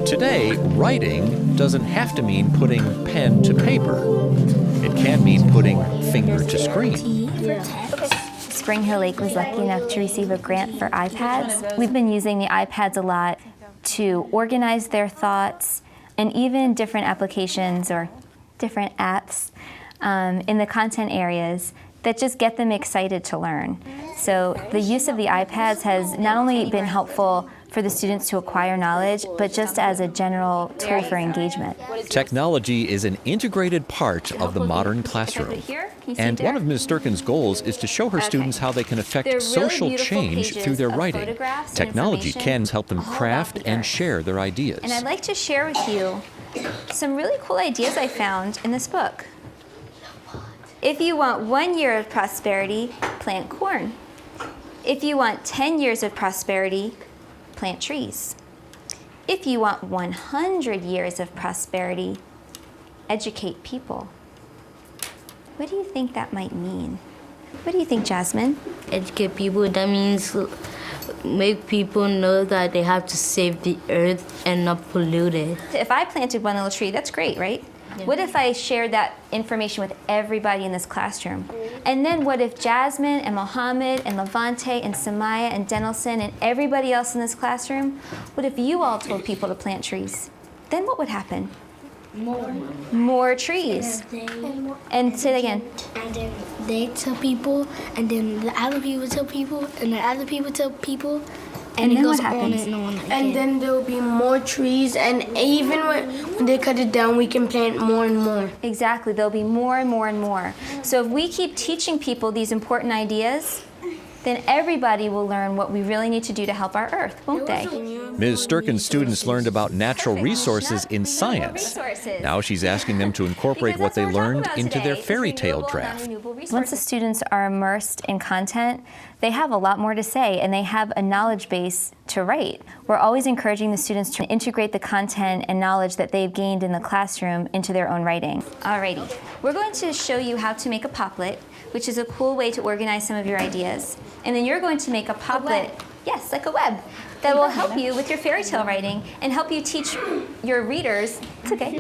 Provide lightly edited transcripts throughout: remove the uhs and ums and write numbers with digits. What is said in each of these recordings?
Today, writing doesn't have to mean putting pen to paper. It can mean putting finger to screen. Spring Hill Lake was lucky enough to receive a grant for iPads. We've been using the iPads a lot to organize their thoughts and even different applications or different apps in the content areas that just get them excited to learn. So the use of the iPads has not only been helpful for the students to acquire knowledge, but just as a general tool for engagement. Technology is an integrated part of the modern classroom. And one of Ms. Sturkin's goals is to show her students how they can affect social change through their writing. Technology can help them craft and share their ideas. And I'd like to share with you some really cool ideas I found in this book. If you want 1 year of prosperity, plant corn. If you want 10 years of prosperity, plant trees. If you want 100 years of prosperity, educate people. What do you think that might mean? What do you think, Jasmine? Educate people, that means make people know that they have to save the earth and not pollute it. If I planted one little tree, that's great, right? Yeah. What if I shared that information with everybody in this classroom? And then what if Jasmine and Mohammed and Levante and Samaya and Denelson and everybody else in this classroom, what if you all told people to plant trees? Then what would happen? More trees. And say it again. And then they tell people, and then the other people tell people, and the other people tell people. And then it goes what happens? on and on. And then there will be more trees, and even when they cut it down, we can plant more and more. Exactly, there'll be more and more and more. So if we keep teaching people these important ideas, then everybody will learn what we really need to do to help our Earth, won't they? Ms. Sturkin's students learned about natural resources in science. Now she's asking them to incorporate what they learned into their fairy tale draft. Once the students are immersed in content, they have a lot more to say and they have a knowledge base to write. We're always encouraging the students to integrate the content and knowledge that they've gained in the classroom into their own writing. Alrighty, we're going to show you how to make a Popplet, which is a cool way to organize some of your ideas. And then you're going to make a Popplet, yes, like a web, that will help you with your fairy tale writing and help you teach your readers, it's okay,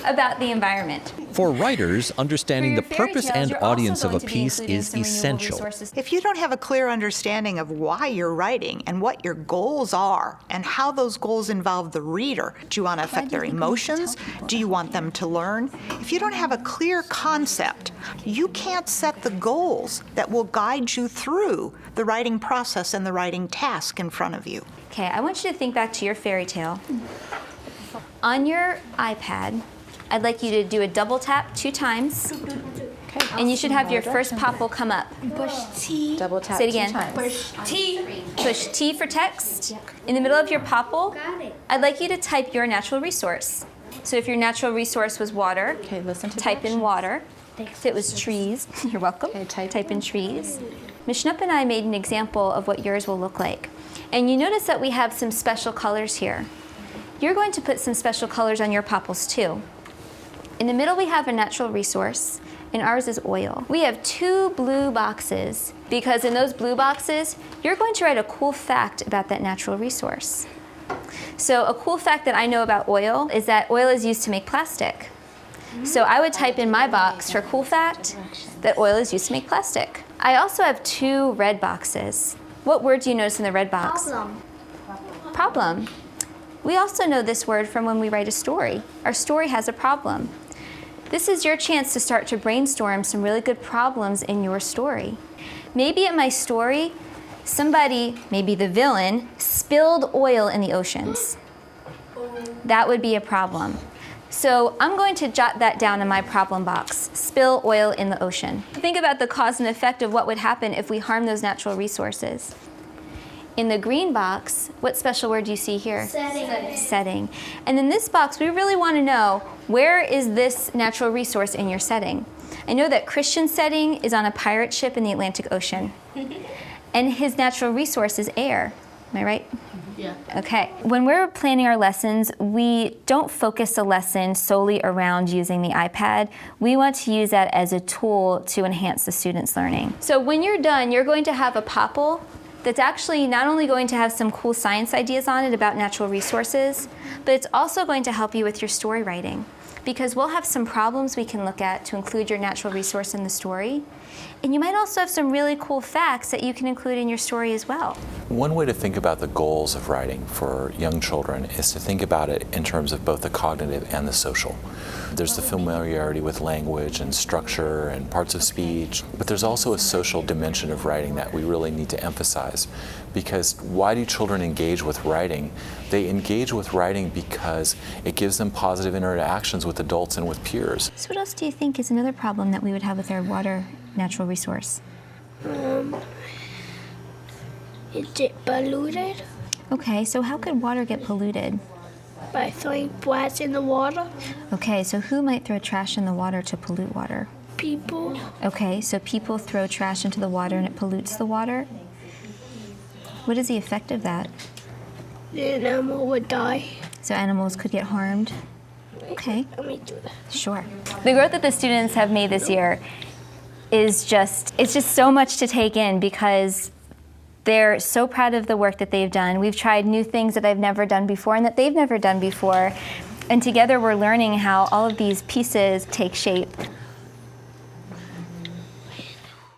about the environment. For writers, understanding the purpose and audience of a piece is essential. If you don't have a clear understanding of why you're writing and what your goals are and how those goals involve the reader, do you want to affect their emotions? Do you want them to learn? If you don't have a clear concept, you can't set the goals that will guide you through the writing process and the writing task in front of you. Okay, I want you to think back to your fairy tale. On your iPad, I'd like you to do a double tap 2 times. Okay. And you should have your first pop will come up. Push T. Double tap. Say it again. Push T. Push T for text. In the middle of your popple, I'd like you to type your natural resource. So if your natural resource was water, listen to type in water. If it was trees, you're welcome. Type in trees. Ms. Schnupp and I made an example of what yours will look like. And you notice that we have some special colors here. You're going to put some special colors on your popples too. In the middle we have a natural resource, and ours is oil. We have 2 blue boxes, because in those blue boxes, you're going to write a cool fact about that natural resource. So a cool fact that I know about oil is that oil is used to make plastic. So I would type in my box for cool fact that oil is used to make plastic. I also have 2 red boxes. What word do you notice in the red box? Problem. Problem. We also know this word from when we write a story. Our story has a problem. This is your chance to start to brainstorm some really good problems in your story. Maybe in my story, somebody, maybe the villain, spilled oil in the oceans. That would be a problem. So I'm going to jot that down in my problem box, spill oil in the ocean. Think about the cause and effect of what would happen if we harm those natural resources. In the green box, what special word do you see here? Setting. Setting. And in this box, we really want to know, where is this natural resource in your setting? I know that Christian's setting is on a pirate ship in the Atlantic Ocean. And his natural resource is air. Am I right? Yeah. Okay. When we're planning our lessons, we don't focus a lesson solely around using the iPad. We want to use that as a tool to enhance the student's learning. So when you're done, you're going to have a popple that's actually not only going to have some cool science ideas on it about natural resources, but it's also going to help you with your story writing, because we'll have some problems we can look at to include your natural resource in the story. And you might also have some really cool facts that you can include in your story as well. One way to think about the goals of writing for young children is to think about it in terms of both the cognitive and the social. There's the familiarity with language and structure and parts of speech, but there's also a social dimension of writing that we really need to emphasize. Because why do children engage with writing? They engage with writing because it gives them positive interactions with adults and with peers. So what else do you think is another problem that we would have with our water natural resource? Is it polluted? Okay, so how could water get polluted? By throwing trash in the water? Okay, so who might throw trash in the water to pollute water? People. Okay, so people throw trash into the water and it pollutes the water? What is the effect of that? The animal would die. So animals could get harmed? Okay. Let me do that. Sure. The growth that the students have made this year is it's just so much to take in, because they're so proud of the work that they've done. We've tried new things that I've never done before and that they've never done before. And together we're learning how all of these pieces take shape.